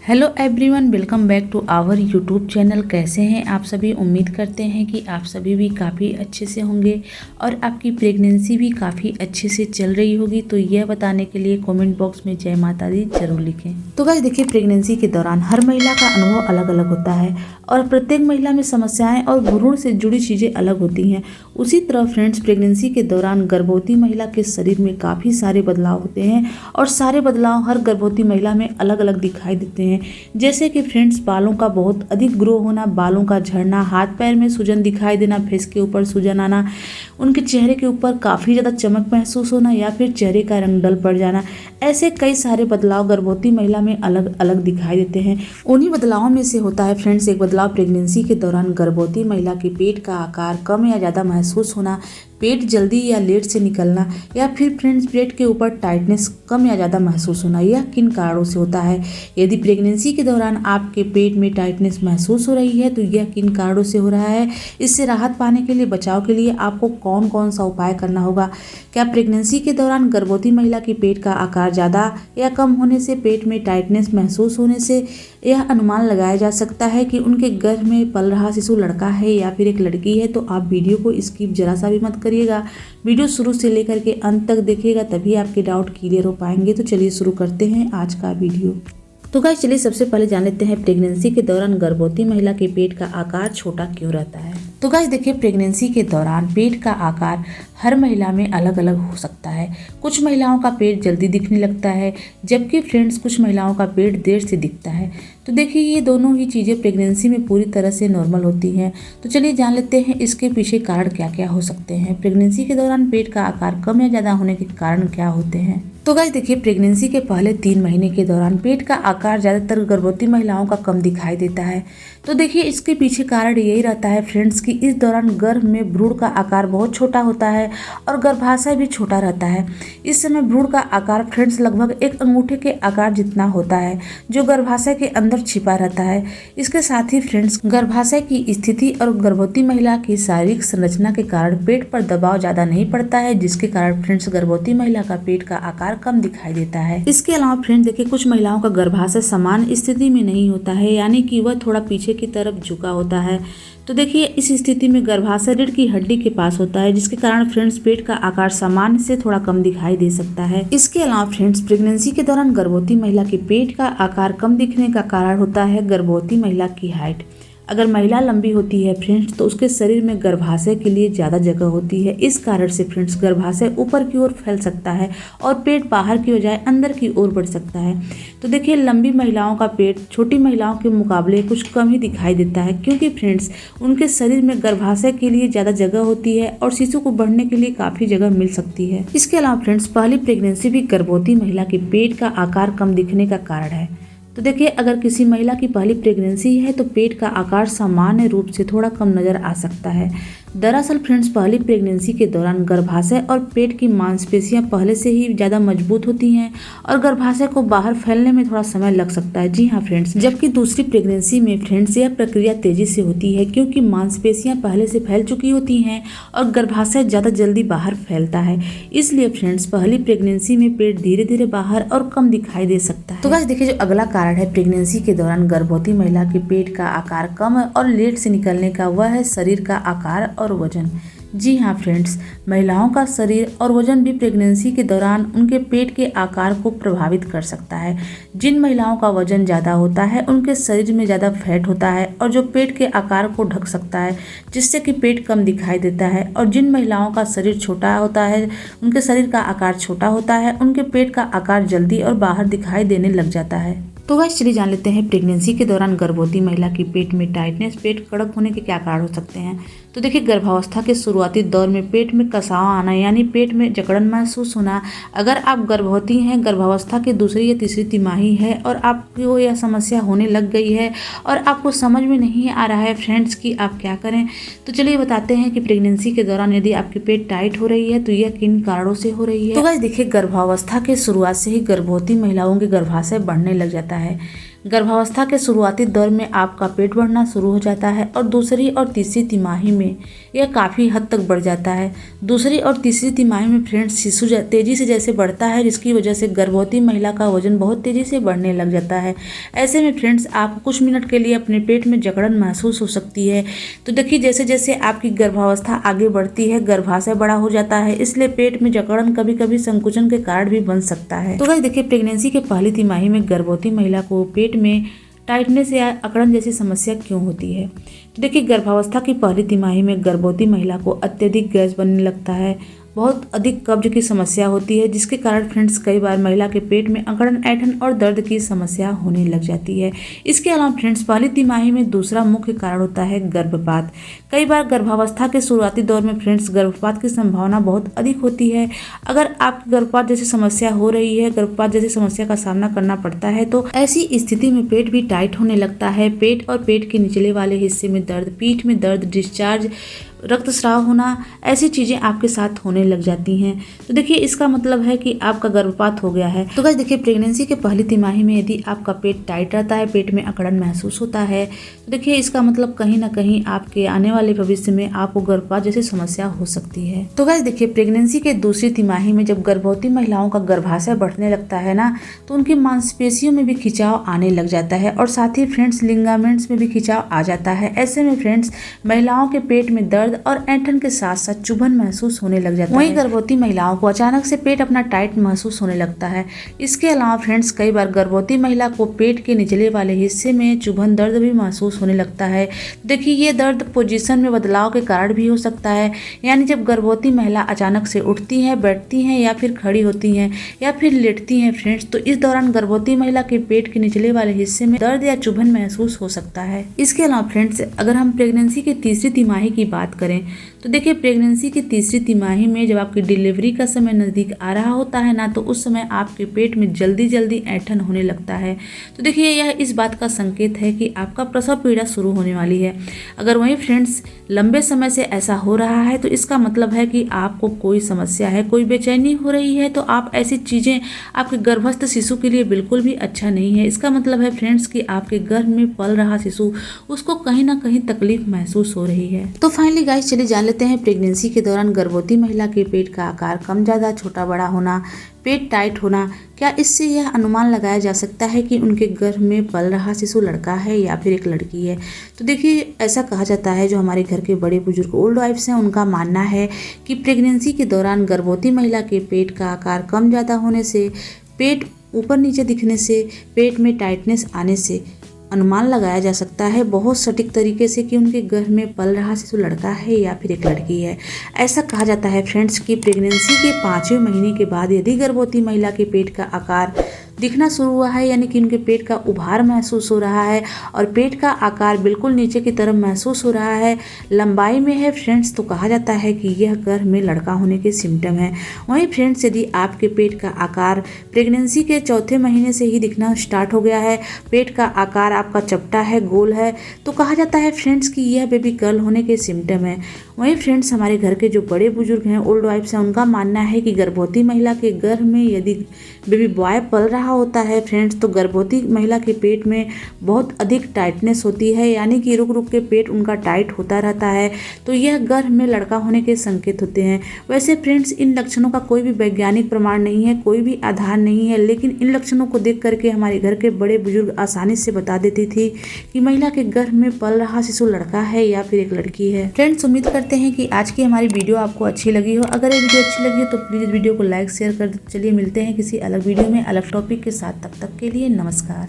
Hello everyone, welcome back to our YouTube channel. कैसे हैं आप सभी? उम्मीद करते हैं कि आप सभी भी काफ़ी अच्छे से होंगे और आपकी प्रेगनेंसी भी काफ़ी अच्छे से चल रही होगी। तो यह बताने के लिए कमेंट बॉक्स में जय माता दी जरूर लिखें। तो गाइस देखिए, प्रेगनेंसी के दौरान हर महिला का अनुभव अलग अलग होता है और प्रत्येक महिला में समस्याएं और भ्रूण से जुड़ी चीज़ें अलग होती हैं। उसी तरह फ्रेंड्स, प्रेगनेंसी के दौरान गर्भवती महिला के शरीर में काफ़ी सारे बदलाव होते हैं और सारे बदलाव हर गर्भवती महिला में अलग अलग दिखाई देते हैं। जैसे कि फ्रेंड्स, बालों का बहुत अधिक ग्रो होना, बालों का झड़ना, हाथ पैर में सूजन दिखाई देना, फेस के ऊपर सूजन आना, उनके चेहरे के ऊपर काफ़ी ज़्यादा चमक महसूस होना या फिर चेहरे का रंग डल पड़ जाना, ऐसे कई सारे बदलाव गर्भवती महिला में अलग अलग दिखाई देते हैं। उन्हीं बदलावों में से होता है फ्रेंड्स एक बदलाव प्रेगनेंसी के दौरान गर्भवती महिला के पेट का आकार कम या ज़्यादा महसूस होना, पेट जल्दी या लेट से निकलना, या फिर फ्रेंड्स पेट के ऊपर टाइटनेस कम या ज़्यादा महसूस होना। यह किन कारणों से होता है? यदि प्रेगनेंसी के दौरान आपके पेट में टाइटनेस महसूस हो रही है तो यह किन कारणों से हो रहा है? इससे राहत पाने के लिए, बचाव के लिए आपको कौन कौन सा उपाय करना होगा? क्या प्रेगनेंसी के दौरान गर्भवती महिला के पेट का आकार ज़्यादा या कम होने से, पेट में टाइटनेस महसूस होने से यह अनुमान लगाया जा सकता है कि उनके गर्भ में पल रहा शिशु लड़का है या फिर एक लड़की है? तो आप वीडियो को स्किप जरा सा भी मत करिएगा, वीडियो शुरू से लेकर के अंत तक देखिएगा, तभी आपके डाउट क्लियर हो पाएंगे। तो चलिए शुरू करते हैं आज का वीडियो। तो गाइस चलिए सबसे पहले जान लेते हैं प्रेगनेंसी के दौरान गर्भवती महिला के पेट का आकार छोटा क्यों रहता है। तो गाइस देखिए, प्रेगनेंसी के दौरान पेट का आकार हर महिला में अलग अलग हो सकता है। कुछ महिलाओं का पेट जल्दी दिखने लगता है, जबकि फ्रेंड्स कुछ महिलाओं का पेट देर से दिखता है। तो देखिए, ये दोनों ही चीज़ें प्रेगनेंसी में पूरी तरह से नॉर्मल होती हैं। तो चलिए जान लेते हैं इसके पीछे कारण क्या क्या हो सकते हैं। प्रेगनेंसी के दौरान पेट का आकार कम या ज़्यादा होने के कारण क्या होते हैं? तो गाइस देखिए, प्रेगनेंसी के पहले 3 महीने के दौरान पेट का आकार ज़्यादातर गर्भवती महिलाओं का कम दिखाई देता है। तो देखिए, इसके पीछे कारण यही रहता है फ्रेंड्स कि इस दौरान गर्भ में भ्रूण का आकार बहुत छोटा होता है और गर्भाशय भी छोटा रहता है। इस समय भ्रूण का आकार फ्रेंड्स लगभग एक अंगूठे के आकार जितना होता है, जो गर्भाशय के अंदर छिपा रहता है। इसके साथ ही फ्रेंड्स, गर्भाशय की स्थिति और गर्भवती महिला की शारीरिक संरचना के कारण पेट पर दबाव ज़्यादा नहीं पड़ता है, जिसके कारण फ्रेंड्स गर्भवती महिला का पेट का आकार कम दिखाई देता है। इसके अलावा फ्रेंड्स देखिए, कुछ महिलाओं का गर्भाशय समान स्थिति में नहीं होता है, यानी कि वह थोड़ा पीछे की तरफ झुका होता है। तो देखिए, इस स्थिति में गर्भाशय रीढ़ की हड्डी के पास होता है, जिसके कारण फ्रेंड्स पेट का आकार सामान्य से थोड़ा कम दिखाई दे सकता है। इसके अलावा फ्रेंड्स, प्रेगनेंसी के दौरान गर्भवती महिला के पेट का आकार कम दिखने का कारण होता है गर्भवती महिला की हाइट। अगर महिला लंबी होती है फ्रेंड्स, तो उसके शरीर में गर्भाशय के लिए ज़्यादा जगह होती है। इस कारण से फ्रेंड्स गर्भाशय ऊपर की ओर फैल सकता है और पेट बाहर की बजाय अंदर की ओर बढ़ सकता है। तो देखिए, लंबी महिलाओं का पेट छोटी महिलाओं के मुकाबले कुछ कम ही दिखाई देता है, क्योंकि फ्रेंड्स उनके शरीर में गर्भाशय के लिए ज़्यादा जगह होती है और शिशु को बढ़ने के लिए काफ़ी जगह मिल सकती है। इसके अलावा फ्रेंड्स, पहली प्रेगनेंसी भी गर्भवती महिला के पेट का आकार कम दिखने का कारण है। तो देखिए, अगर किसी महिला की पहली प्रेगनेंसी है तो पेट का आकार सामान्य रूप से थोड़ा कम नजर आ सकता है। दरअसल फ्रेंड्स, पहली प्रेगनेंसी के दौरान गर्भाशय और पेट की मांसपेशियां पहले से ही ज़्यादा मजबूत होती हैं और गर्भाशय को बाहर फैलने में थोड़ा समय लग सकता है। जी हाँ फ्रेंड्स, जबकि दूसरी प्रेगनेंसी में फ्रेंड्स यह प्रक्रिया तेजी से होती है, क्योंकि मांसपेशियां पहले से फैल चुकी होती हैं और गर्भाशय ज़्यादा जल्दी बाहर फैलता है। इसलिए फ्रेंड्स, पहली प्रेगनेंसी में पेट धीरे धीरे बाहर और कम दिखाई दे सकता है। तो गाइस देखिए, जो अगला कारण है प्रेगनेंसी के दौरान गर्भवती महिला के पेट का आकार कम और लेट से निकलने का, वह है शरीर का आकार और वजन। जी हाँ फ्रेंड्स, महिलाओं का शरीर और वजन भी प्रेगनेंसी के दौरान उनके पेट के आकार को प्रभावित कर सकता है। जिन महिलाओं का वजन ज़्यादा होता है उनके शरीर में ज़्यादा फैट होता है और जो पेट के आकार को ढक सकता है, जिससे कि पेट कम दिखाई देता है। और जिन महिलाओं का शरीर छोटा होता है, उनके शरीर का आकार छोटा होता है, उनके पेट का आकार जल्दी और बाहर दिखाई देने लग जाता है। तो गाइस चलिए जान लेते हैं प्रेगनेंसी के दौरान गर्भवती महिला की पेट में टाइटनेस, पेट कड़क होने के क्या कारण हो सकते हैं। तो देखिए, गर्भावस्था के शुरुआती दौर में पेट में कसाव आना, यानी पेट में जकड़न महसूस होना। अगर आप गर्भवती हैं, गर्भावस्था के दूसरी या तीसरी तिमाही है और आपको यह समस्या होने लग गई है और आपको समझ में नहीं आ रहा है फ्रेंड्स कि आप क्या करें, तो चलिए बताते हैं कि प्रेगनेंसी के दौरान यदि आपकी पेट टाइट हो रही है तो यह किन कारणों से हो रही है। तो गाइस देखिए, गर्भावस्था के शुरुआत से ही गर्भवती महिलाओं के गर्भाशय बढ़ने लग जाता है। गर्भावस्था के शुरुआती दौर में आपका पेट बढ़ना शुरू हो जाता है और दूसरी और तीसरी तिमाही में में यह काफ़ी हद तक बढ़ जाता है। दूसरी और तीसरी तिमाही में फ्रेंड्स शिशु तेज़ी से जैसे बढ़ता है, जिसकी वजह से गर्भवती महिला का वजन बहुत तेज़ी से बढ़ने लग जाता है। ऐसे में फ्रेंड्स आपको कुछ मिनट के लिए अपने पेट में जकड़न महसूस हो सकती है। तो देखिए जैसे जैसे आपकी गर्भावस्था आगे बढ़ती है, गर्भाशय बड़ा हो जाता है, इसलिए पेट में जकड़न कभी कभी संकुचन के कारण भी बन सकता है। तो गाइस देखिए प्रेगनेंसी के पहली तिमाही में गर्भवती महिला को पेट में टाइटनेस या अकड़न जैसी समस्या क्यों होती है? तो देखिए गर्भावस्था की पहली तिमाही में गर्भवती महिला को अत्यधिक गैस बनने लगता है, बहुत अधिक कब्ज की समस्या होती है, जिसके कारण फ्रेंड्स कई बार महिला के पेट में अकड़न, ऐंठन और दर्द की समस्या होने लग जाती है। इसके अलावा फ्रेंड्स पहली तिमाही में दूसरा मुख्य कारण होता है गर्भपात। कई बार गर्भावस्था के शुरुआती दौर में फ्रेंड्स गर्भपात की संभावना बहुत अधिक होती है। अगर आपकी गर्भपात जैसी समस्या हो रही है, गर्भपात जैसी समस्या का सामना करना पड़ता है, तो ऐसी स्थिति में पेट भी टाइट होने लगता है। पेट और पेट के निचले वाले हिस्से में दर्द, पीठ में दर्द, डिस्चार्ज, रक्तस्राव होना, ऐसी चीज़ें आपके साथ होने लग जाती हैं। तो देखिए इसका मतलब है कि आपका गर्भपात हो गया है। तो गाइस देखिए प्रेगनेंसी के पहली तिमाही में यदि आपका पेट टाइट रहता है, पेट में अकड़न महसूस होता है, तो देखिए इसका मतलब कहीं ना कहीं आपके आने वाले भविष्य में आपको गर्भपात जैसी समस्या हो सकती है। तो गाइस देखिए प्रेगनेंसी के दूसरी तिमाही में जब गर्भवती महिलाओं का गर्भाशय बढ़ने लगता है ना, तो उनकी मांसपेशियों में भी खिंचाव आने लग जाता है और साथ ही फ्रेंड्स लिगामेंट्स में भी खिंचाव आ जाता है। ऐसे में फ्रेंड्स महिलाओं के पेट में दर्द और ऐंठन के साथ साथ चुभन महसूस होने लग जाता है। वहीं गर्भवती महिलाओं को अचानक से पेट अपना टाइट महसूस होने लगता है। इसके अलावा फ्रेंड्स कई बार गर्भवती महिला को पेट के निचले वाले हिस्से में चुभन, दर्द भी महसूस होने लगता है। देखिए ये दर्द पोजीशन में बदलाव के कारण भी हो सकता है, यानी जब गर्भवती महिला अचानक से उठती हैं, बैठती हैं या फिर खड़ी होती हैं या फिर लेटती हैं फ्रेंड्स, तो इस दौरान गर्भवती महिला के पेट के निचले वाले हिस्से में दर्द या चुभन महसूस हो सकता है। इसके अलावा फ्रेंड्स अगर हम प्रेगनेंसी की तीसरी तिमाही की बात करें, तो देखिए प्रेगनेंसी की तीसरी तिमाही में जब आपकी डिलीवरी का समय नज़दीक आ रहा होता है ना, तो उस समय आपके पेट में जल्दी जल्दी ऐंठन होने लगता है। तो देखिए यह इस बात का संकेत है कि आपका प्रसव पीड़ा शुरू होने वाली है। अगर वहीं फ्रेंड्स लंबे समय से ऐसा हो रहा है, तो इसका मतलब है कि आपको कोई समस्या है, कोई बेचैनी हो रही है। तो आप ऐसी चीज़ें आपके गर्भस्थ शिशु के लिए बिल्कुल भी अच्छा नहीं है। इसका मतलब है फ्रेंड्स कि आपके गर्भ में पल रहा शिशु, उसको कहीं ना कहीं तकलीफ महसूस हो रही है। तो फाइनली गाइस चलिए जान लेते हैं प्रेगनेंसी के दौरान गर्भवती महिला के पेट का आकार कम ज़्यादा, छोटा बड़ा होना, पेट टाइट होना, क्या इससे यह अनुमान लगाया जा सकता है कि उनके गर्भ में पल रहा शिशु लड़का है या फिर एक लड़की है? तो देखिए ऐसा कहा जाता है, जो हमारे घर के बड़े बुजुर्ग ओल्ड वाइफ्स हैं उनका मानना है कि प्रेगनेंसी के दौरान गर्भवती महिला के पेट का आकार कम ज़्यादा होने से, पेट ऊपर नीचे दिखने से, पेट में टाइटनेस आने से अनुमान लगाया जा सकता है बहुत सटीक तरीके से कि उनके गर्भ में पल रहा शिशु लड़का है या फिर एक लड़की है। ऐसा कहा जाता है फ्रेंड्स कि प्रेगनेंसी के 5वें महीने के बाद यदि गर्भवती महिला के पेट का आकार दिखना शुरू हुआ है, यानी कि उनके पेट का उभार महसूस हो रहा है और पेट का आकार बिल्कुल नीचे की तरफ महसूस हो रहा है, लंबाई में है फ्रेंड्स, तो कहा जाता है कि यह गर्भ में लड़का होने के सिम्टम है। वहीं फ्रेंड्स यदि आपके पेट का आकार प्रेगनेंसी के 4थे महीने से ही दिखना स्टार्ट हो गया है, पेट का आकार आपका चपटा है, गोल है, तो कहा जाता है फ्रेंड्स कि यह बेबी गर्ल होने के सिम्टम है। वहीं फ्रेंड्स हमारे घर के जो बड़े बुजुर्ग हैं, ओल्ड वाइफ्स हैं, उनका मानना है कि गर्भवती महिला के गर्भ में यदि बेबी बॉय पल रहा होता है फ्रेंड्स, तो गर्भवती महिला के पेट में बहुत अधिक टाइटनेस होती है, यानी कि रुक रुक के पेट उनका टाइट होता रहता है, तो यह गर्भ में लड़का होने के संकेत होते हैं। वैसे फ्रेंड्स इन लक्षणों का कोई भी वैज्ञानिक प्रमाण नहीं है, कोई भी आधार नहीं है, लेकिन इन लक्षणों को देख करके हमारे घर के बड़े बुजुर्ग आसानी से बता देती थी कि महिला के गर्भ में पल रहा शिशु लड़का है या फिर एक लड़की है। फ्रेंड्स उम्मीद करते हैं कि आज की हमारी वीडियो आपको अच्छी लगी हो। अगर ये वीडियो अच्छी लगी हो तो प्लीज़ वीडियो को लाइक शेयर कर दो। चलिए मिलते हैं किसी अलग वीडियो में अलग टॉपिक के साथ, तब तक के लिए नमस्कार।